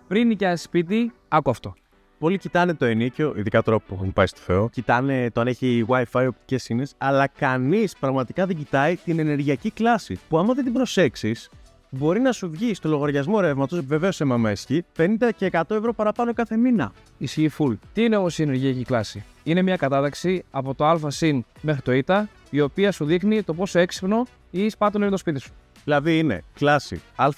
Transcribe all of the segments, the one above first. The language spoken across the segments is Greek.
Πριν νοικιάσει σπίτι, άκου αυτό. Πολλοί κοιτάνε το ενοίκιο, ειδικά τώρα που έχουν πάει στο Θεό, κοιτάνε το αν έχει Wi-Fi, οπτικές σύνες, αλλά κανείς πραγματικά δεν κοιτάει την ενεργειακή κλάση. Που άμα δεν την προσέξεις, μπορεί να σου βγει στο λογαριασμό ρεύματος, βεβαίως σε μαμέσχη, 50 και 100 ευρώ παραπάνω κάθε μήνα. Ισχύει full. Τι είναι όμως η ενεργειακή κλάση? Είναι μια κατάταξη από το α συν μέχρι το η, η οποία σου δείχνει το πόσο έξυπνο ή σπάτολο είναι το σπίτι σου. Δηλαδή είναι κλάση Α+,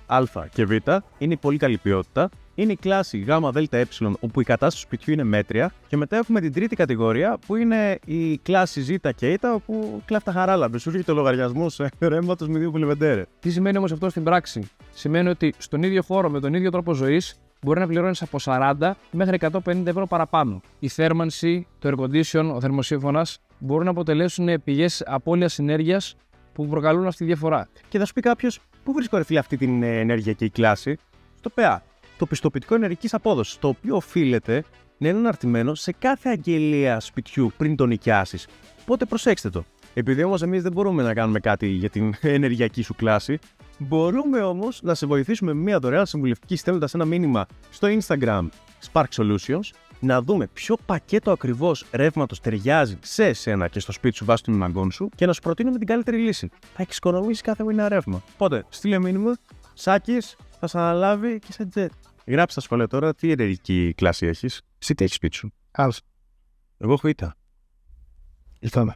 Α και Β, είναι πολύ καλή ποιότητα. Είναι η κλάση Γ, Δ, Ε, όπου η κατάσταση του σπιτιού είναι μέτρια. Και μετά έχουμε την τρίτη κατηγορία που είναι η κλάση Ζ και Ι, όπου κλέφτα χαράλαμπε. Σου έρχεται ο λογαριασμό ρεύματος με 2 πουλεβεντέρε. Τι σημαίνει όμως αυτό στην πράξη? Σημαίνει ότι στον ίδιο χώρο με τον ίδιο τρόπο ζωής μπορεί να πληρώνεις από 40 μέχρι 150 ευρώ παραπάνω. Η θέρμανση, το air condition, ο θερμοσύμφωνας μπορούν να αποτελέσουν πηγές απώλειας ενέργειας που προκαλούν αυτή τη διαφορά. Και θα σου πει κάποιος, πού βρίσκω ρε φίλε αυτή την ενεργειακή κλάση? Στο ΠΑ. Το πιστοποιητικό ενεργειακής απόδοσης, το οποίο οφείλεται να είναι αναρτημένο σε κάθε αγγελία σπιτιού πριν το νοικιάσεις. Οπότε προσέξτε το. Επειδή όμως εμείς δεν μπορούμε να κάνουμε κάτι για την ενεργειακή σου κλάση, μπορούμε όμως να σε βοηθήσουμε με μια δωρεάν συμβουλευτική στέλνοντας ένα μήνυμα στο Instagram Spark Solutions, να δούμε ποιο πακέτο ακριβώς ρεύματος ταιριάζει σε εσένα και στο σπίτι σου βάσει των αναγκών σου και να σου προτείνουμε την καλύτερη λύση. Θα έχεις οικονομήσει κάθε μήνα ρεύμα. Οπότε, στείλε μήνυμα, Σάκης, θα σε αναλάβει και σε jet. Γράψε στα σχόλια τώρα τι ενεργειακή κλάση έχεις. Εσύ τι έχεις σπίτι σου? Άλλος. Εγώ έχω ήττα. Ήρθαμε.